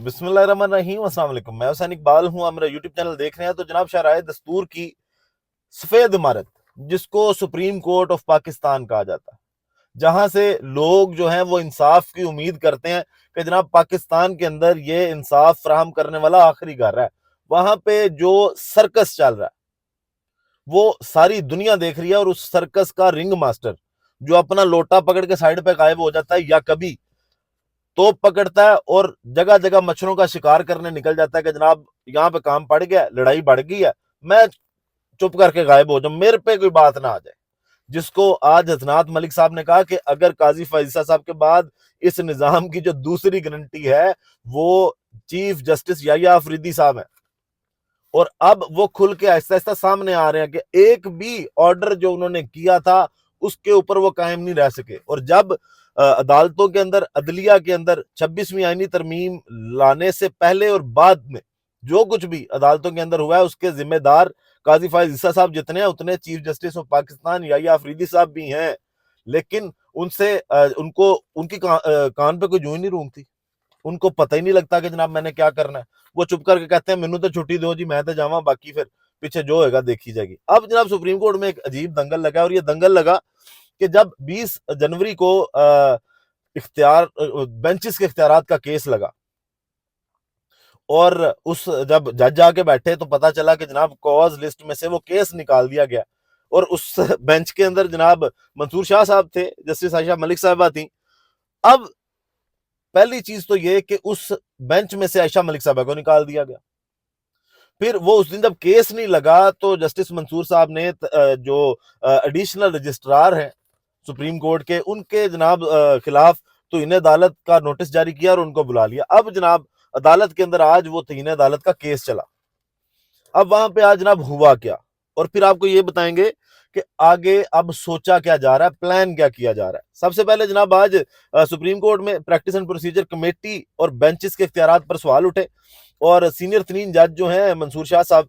بسم اللہ الرحمن الرحیم، السلام علیکم۔ میں حسین اقبال ہوں، آپ میرا یوٹیوب چینل دیکھ رہے ہیں۔ تو جناب شاہراہ دستور کی سفید عمارت، جس کو سپریم کورٹ آف پاکستان کہا جاتا ہے، جہاں سے لوگ جو ہیں وہ انصاف کی امید کرتے ہیں کہ جناب پاکستان کے اندر یہ انصاف فراہم کرنے والا آخری گھر ہے، وہاں پہ جو سرکس چل رہا ہے وہ ساری دنیا دیکھ رہی ہے، اور اس سرکس کا رنگ ماسٹر جو اپنا لوٹا پکڑ کے سائڈ پہ غائب ہو جاتا ہے، یا کبھی توپ پکڑتا ہے اور جگہ جگہ مچھروں کا شکار کرنے نکل جاتا ہے کہ جناب یہاں پہ کام پڑ گیا، لڑائی بڑھ گئی ہے، میں چپ کر کے غائب ہو جاؤں، میرے پہ کوئی بات نہ آ جائے۔ جس کو آج حسنات ملک صاحب نے کہا کہ اگر قاضی فائزہ صاحب کے بعد اس نظام کی جو دوسری گارنٹی ہے وہ چیف جسٹس یحییٰ آفریدی صاحب ہیں، اور اب وہ کھل کے آہستہ آہستہ سامنے آ رہے ہیں کہ ایک بھی آرڈر جو انہوں نے کیا تھا اس کے اوپر وہ قائم نہیں رہ سکے۔ اور جب عدالتوں کے اندر، عدلیہ کے اندر 26ویں آئینی ترمیم لانے سے پہلے اور بعد میں جو کچھ بھی عدالتوں کے اندر ہوا ہے، اس کے ذمہ دار قاضی فائز عیسیٰ صاحب جتنے ہیں، اتنے چیف جسٹس آف پاکستان یحییٰ آفریدی صاحب بھی ہیں، لیکن ان سے ان کی کان پہ کوئی جوئی نہیں رونگتی، ان کو پتہ ہی نہیں لگتا کہ جناب میں نے کیا کرنا ہے۔ وہ چپ کر کے کہتے ہیں مینوں تو چھٹی دو جی، میں تو جاواں، باقی پھر پیچھے جو ہوئے گا دیکھی جائے گی۔ اب جناب سپریم کورٹ میں ایک عجیب دنگل لگا، اور یہ دنگل لگا کہ جب 20 جنوری کو بینچز کے اختیارات کا کیس لگا، اور جب جج جا کے بیٹھے تو پتا چلا کہ جناب کاز لسٹ میں سے وہ کیس نکال دیا گیا، اور اس بینچ کے اندر جناب منصور شاہ صاحب تھے، جسٹس عائشہ ملک صاحبہ تھیں۔ اب پہلی چیز تو یہ کہ اس بینچ میں سے عائشہ ملک صاحبہ کو نکال دیا گیا۔ پھر وہ اس دن جب کیس نہیں لگا تو جسٹس منصور صاحب نے جو ایڈیشنل رجسٹرار ہیں سپریم کورٹ کے، ان کے جناب خلاف توہین عدالت کا نوٹس جاری کیا اور ان کو بلا لیا۔ اب جناب عدالت کے اندر آج وہ توہین عدالت کا کیس چلا۔ اب وہاں پہ آج جناب ہوا کیا، اور پھر آپ کو یہ بتائیں گے کہ آگے اب سوچا کیا جا رہا ہے، پلان کیا کیا جا رہا ہے۔ سب سے پہلے جناب آج سپریم کورٹ میں پریکٹس اینڈ پروسیجر کمیٹی اور بینچز کے اختیارات پر سوال اٹھے، اور سینئر ترین جج جو ہیں منصور شاہ صاحب،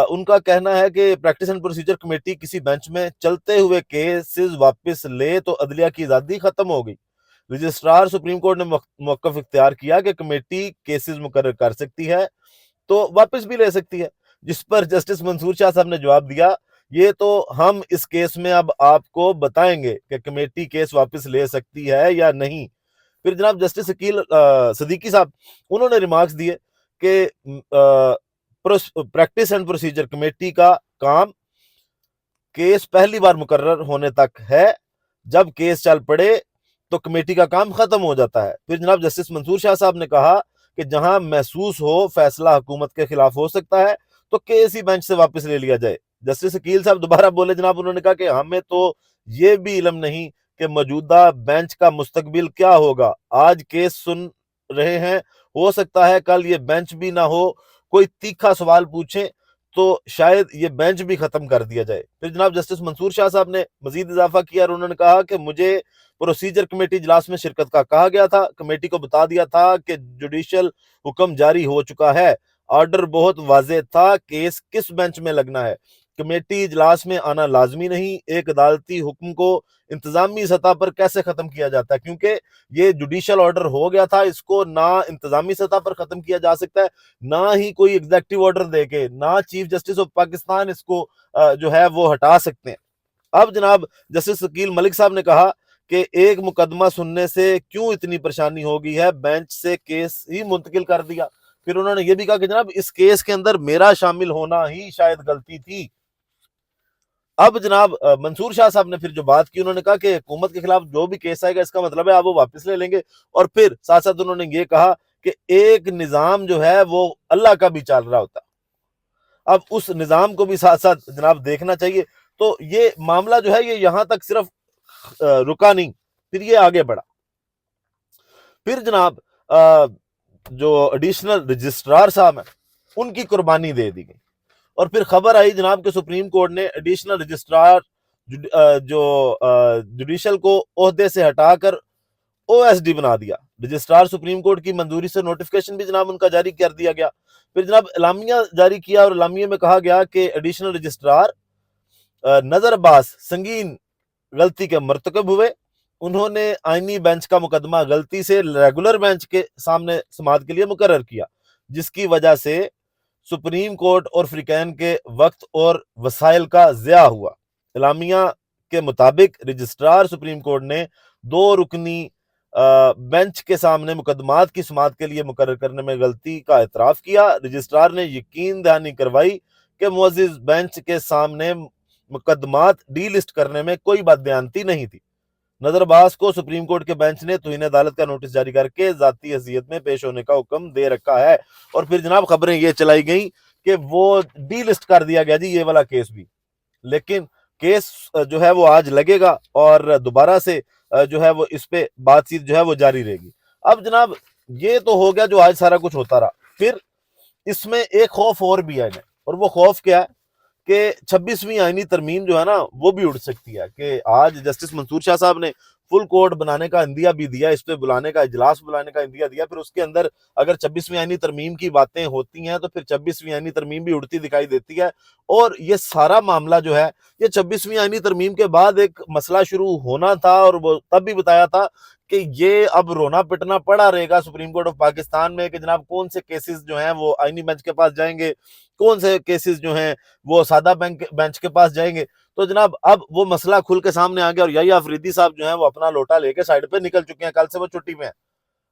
ان کا کہنا ہے کہ پریکٹس اینڈ پروسیجر کمیٹی کسی بینچ میں چلتے ہوئے کیسز واپس لے تو عدلیہ کی آزادی ختم ہو گئی۔ رجسٹرار سپریم کورٹ نے موقف اختیار کیا کہ کمیٹی کیسز مقرر کر سکتی ہے تو واپس بھی لے سکتی ہے، جس پر جسٹس منصور شاہ صاحب نے جواب دیا یہ تو ہم اس کیس میں اب آپ کو بتائیں گے کہ کمیٹی کیس واپس لے سکتی ہے یا نہیں۔ پھر جناب جسٹس عقیل صدیقی صاحب، انہوں نے ریمارکس دیے کہ پریکٹس اینڈ پروسیجر کمیٹی کا کام کیس پہلی بار مقرر ہونے تک ہے، جب کیس چل پڑے تو کمیٹی کا کام ختم ہو جاتا ہے۔ پھر جناب جسٹس منصور شاہ صاحب نے کہا کہ جہاں محسوس ہو فیصلہ حکومت کے خلاف ہو سکتا ہے تو کیس ہی بینچ سے واپس لے لیا جائے۔ جسٹس عقیل صاحب دوبارہ بولے جناب، انہوں نے کہا کہ ہمیں تو یہ بھی علم نہیں کہ موجودہ بینچ کا مستقبل کیا ہوگا، آج کیس سن رہے ہیں، ہو سکتا ہے کل یہ بینچ بھی نہ ہو، کوئی تیکھا سوال پوچھیں تو شاید یہ بینچ بھی ختم کر دیا جائے۔ پھر جناب جسٹس منصور شاہ صاحب نے مزید اضافہ کیا، اور انہوں نے کہا کہ مجھے پروسیجر کمیٹی اجلاس میں شرکت کا کہا گیا تھا، کمیٹی کو بتا دیا تھا کہ جوڈیشل حکم جاری ہو چکا ہے، آرڈر بہت واضح تھا، کیس کس بینچ میں لگنا ہے، کمیٹی اجلاس میں آنا لازمی نہیں، ایک عدالتی حکم کو انتظامی سطح پر کیسے ختم کیا جاتا ہے، کیونکہ یہ جوڈیشل آرڈر ہو گیا تھا، اس کو نہ انتظامی سطح پر ختم کیا جا سکتا ہے، نہ ہی کوئی ایگزیکٹو آرڈر دے کے، نہ چیف جسٹس آف پاکستان اس کو جو ہے وہ ہٹا سکتے ہیں۔ اب جناب جسٹس عقیل ملک صاحب نے کہا کہ ایک مقدمہ سننے سے کیوں اتنی پریشانی ہو گئی ہے، بینچ سے کیس ہی منتقل کر دیا۔ پھر انہوں نے یہ بھی کہا کہ جناب اس کیس کے اندر میرا شامل ہونا ہی شاید غلطی تھی۔ اب جناب منصور شاہ صاحب نے پھر جو بات کی، انہوں نے کہا کہ حکومت کے خلاف جو بھی کیس آئے گا اس کا مطلب ہے آپ وہ واپس لے لیں گے، اور پھر ساتھ ساتھ انہوں نے یہ کہا کہ ایک نظام جو ہے وہ اللہ کا بھی چل رہا ہوتا ہے، اب اس نظام کو بھی ساتھ ساتھ جناب دیکھنا چاہیے۔ تو یہ معاملہ جو ہے یہ یہاں تک صرف رکا نہیں، پھر یہ آگے بڑھا۔ پھر جناب جو ایڈیشنل رجسٹرار صاحب ہیں ان کی قربانی دے دی گئی، اور پھر خبر آئی جناب کہ سپریم کورٹ نے ایڈیشنل رجسٹرار جو جوڈیشل کو عہدے سے ہٹا کر او ایس ڈی بنا دیا۔ رجسٹرار سپریم کورٹ کی منظوری سے نوٹیفکیشن بھی جناب ان کا جاری کر دیا گیا۔ پھر جناب اعلامیہ جاری کیا، اور اعلامیے میں کہا گیا کہ ایڈیشنل رجسٹرار نظر باز سنگین غلطی کے مرتکب ہوئے، انہوں نے آئینی بینچ کا مقدمہ غلطی سے ریگولر بینچ کے سامنے سماعت کے لیے مقرر کیا، جس کی وجہ سے سپریم کورٹ اور فریقین کے وقت اور وسائل کا ضیاع ہوا۔ اعلامیہ کے مطابق رجسٹرار سپریم کورٹ نے 2 رکنی بینچ کے سامنے مقدمات کی سماعت کے لیے مقرر کرنے میں غلطی کا اعتراف کیا۔ رجسٹرار نے یقین دہانی کروائی کہ معزز بینچ کے سامنے مقدمات ڈی لسٹ کرنے میں کوئی بددیانتی نہیں تھی۔ نظر باز کو سپریم کورٹ کے بینچ نے توہین عدالت کا نوٹس جاری کر کے ذاتی حیثیت میں پیش ہونے کا حکم دے رکھا ہے۔ اور پھر جناب خبریں یہ چلائی گئیں کہ وہ ڈی لسٹ کر دیا گیا جی یہ والا کیس بھی، لیکن کیس جو ہے وہ آج لگے گا اور دوبارہ سے جو ہے وہ اس پہ بات چیت جو ہے وہ جاری رہے گی۔ اب جناب یہ تو ہو گیا جو آج سارا کچھ ہوتا رہا، پھر اس میں ایک خوف اور بھی ہے، اور وہ خوف کیا ہے کہ 26ویں آئینی ترمیم جو ہے نا وہ بھی اڑ سکتی ہے، کہ آج جسٹس منصور شاہ صاحب نے فل کورٹ بنانے کا عندیہ بھی دیا، اس پہ بلانے کا اجلاس بلانے کا عندیہ دیا، پھر اس کے اندر اگر 26ویں آئینی ترمیم کی باتیں ہوتی ہیں تو پھر 26ویں آئینی ترمیم بھی اڑتی دکھائی دیتی ہے۔ اور یہ سارا معاملہ جو ہے یہ 26ویں آئینی ترمیم کے بعد ایک مسئلہ شروع ہونا تھا، اور وہ تب بھی بتایا تھا کہ یہ اب رونا پٹنا پڑا رہے گا سپریم کورٹ آف پاکستان میں کہ جناب کون سے کیسز جو ہیں وہ آئینی بینچ کے پاس جائیں گے، کون سے کیسز جو ہیں وہ سادہ بینچ کے پاس جائیں گے۔ تو جناب اب وہ مسئلہ کھل کے سامنے آ گیا، اور یحییٰ افریدی صاحب جو ہیں وہ اپنا لوٹا لے کے سائیڈ پہ نکل چکے ہیں، کل سے وہ چھٹی میں ہیں۔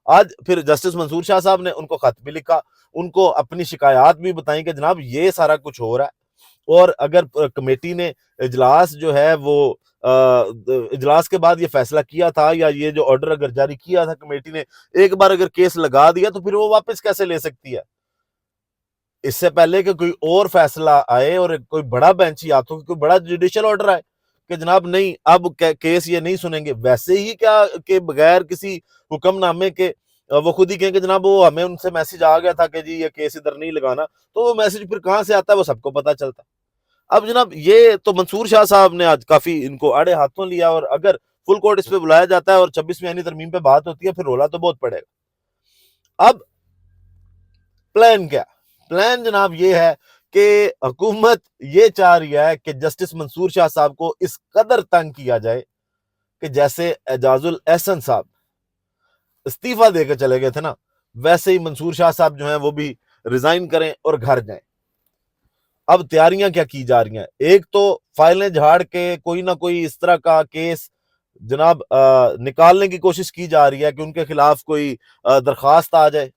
آج پھر جسٹس منصور شاہ صاحب نے ان کو خط بھی لکھا، ان کو اپنی شکایات بھی بتائیں کہ جناب یہ سارا کچھ ہو رہا ہے، اور اگر کمیٹی نے اجلاس جو ہے وہ اجلاس کے بعد یہ فیصلہ کیا تھا، یا یہ جو آرڈر اگر جاری کیا تھا کمیٹی نے، ایک بار اگر کیس لگا دیا تو پھر وہ واپس کیسے لے سکتی ہے؟ اس سے پہلے کہ کوئی اور فیصلہ آئے اور کوئی بڑا بینچ یا تو کوئی بڑا جوڈیشل آرڈر آئے کہ جناب نہیں اب کیس یہ نہیں سنیں گے، ویسے ہی کیا کہ بغیر کسی حکم نامے کے وہ خود ہی کہیں کہ جناب وہ ہمیں ان سے میسج آ گیا تھا کہ جی یہ کیس ادھر نہیں لگانا، تو وہ میسج پھر کہاں سے آتا ہے وہ سب کو پتا چلتا۔ اب جناب یہ تو منصور شاہ صاحب نے آج کافی ان کو آڑے ہاتھوں لیا، اور اگر فل کورٹ اس پہ بلایا جاتا ہے اور 26ویں آئینی ترمیم پہ بات ہوتی ہے پھر رولا تو بہت پڑے گا۔ اب پلان کیا؟ پلان جناب یہ ہے کہ حکومت یہ چاہ رہی ہے کہ جسٹس منصور شاہ صاحب کو اس قدر تنگ کیا جائے کہ جیسے اعجاز الاحسن صاحب استعفیٰ دے کے چلے گئے تھے نا، ویسے ہی منصور شاہ صاحب جو ہیں وہ بھی ریزائن کریں اور گھر جائیں۔ اب تیاریاں کیا کی جا رہی ہیں؟ ایک تو فائلیں جھاڑ کے کوئی نہ کوئی اس طرح کا کیس جناب نکالنے کی کوشش کی جا رہی ہے کہ ان کے خلاف کوئی درخواست آ جائے،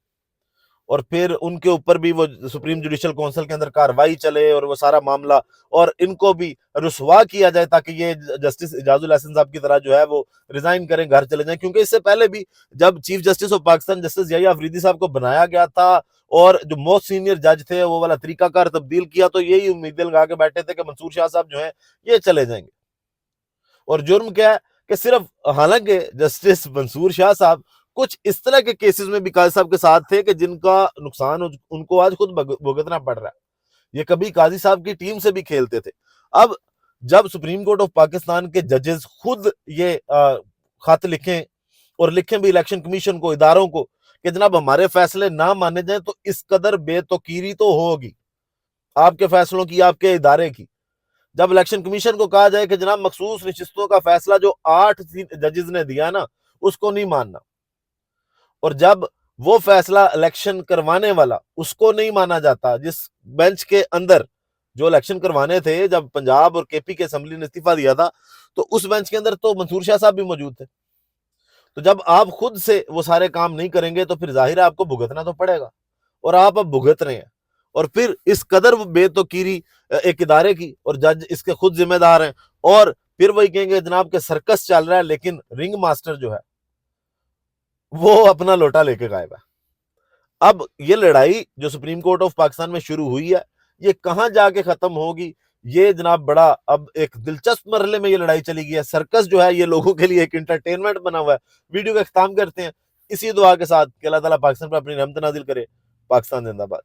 اور پھر ان کے اوپر بھی وہ سپریم جوڈیشل کونسل کے اندر کاروائی چلے اور وہ سارا معاملہ، اور ان کو بھی رسوا کیا جائے تاکہ یہ جسٹس اعجاز الاحسن صاحب کی طرح جو ہے وہ ریزائن کریں، گھر چلے جائیں۔ کیونکہ اس سے پہلے بھی جب chief justice of Pakistan justice Yahya Afridi صاحب کو بنایا گیا تھا اور جو موسٹ سینئر جج تھے وہ والا طریقہ کار تبدیل کیا، تو یہی امیدیں لگا کے بیٹھے تھے کہ منصور شاہ صاحب جو ہیں یہ چلے جائیں گے۔ اور جرم کیا ہے کہ صرف حالانکہ جسٹس منصور شاہ صاحب کچھ اس طرح کے کیسز میں بھی قاضی صاحب کے ساتھ تھے کہ جن کا نقصان ان کو آج خود بھگتنا پڑ رہا ہے، یہ کبھی قاضی صاحب کی ٹیم سے بھی کھیلتے تھے۔ اب جب سپریم کورٹ آف پاکستان کے ججز خود یہ خط لکھیں، اور لکھیں بھی الیکشن کمیشن کو، اداروں کو، کہ جناب ہمارے فیصلے نہ مانے جائیں، تو اس قدر بے توقیری تو ہوگی آپ کے فیصلوں کی، آپ کے ادارے کی۔ جب الیکشن کمیشن کو کہا جائے کہ جناب مخصوص نشستوں کا فیصلہ جو 8 ججز نے دیا نا اس کو نہیں ماننا، اور جب وہ فیصلہ الیکشن کروانے والا اس کو نہیں مانا جاتا، جس بینچ کے اندر جو الیکشن کروانے تھے، جب پنجاب اور کے پی کے اسمبلی نے استعفیٰ دیا تھا تو اس بینچ کے اندر تو منصور شاہ صاحب بھی موجود تھے، تو جب آپ خود سے وہ سارے کام نہیں کریں گے تو پھر ظاہر ہے آپ کو بھگتنا تو پڑے گا، اور آپ اب بھگت رہے ہیں۔ اور پھر اس قدر بے توقیری ایک ادارے کی، اور جج اس کے خود ذمہ دار ہیں، اور پھر وہی کہیں گے جناب کہ سرکس چل رہا ہے لیکن رنگ ماسٹر جو ہے وہ اپنا لوٹا لے کے غائب ہے۔ اب یہ لڑائی جو سپریم کورٹ آف پاکستان میں شروع ہوئی ہے یہ کہاں جا کے ختم ہوگی، یہ جناب بڑا اب ایک دلچسپ مرحلے میں یہ لڑائی چلی گئی ہے۔ سرکس جو ہے یہ لوگوں کے لیے ایک انٹرٹینمنٹ بنا ہوا ہے۔ ویڈیو کا اختتام کرتے ہیں اسی دعا کے ساتھ کہ اللہ تعالیٰ پاکستان پر اپنی رحمت نازل کرے۔ پاکستان زندہ باد۔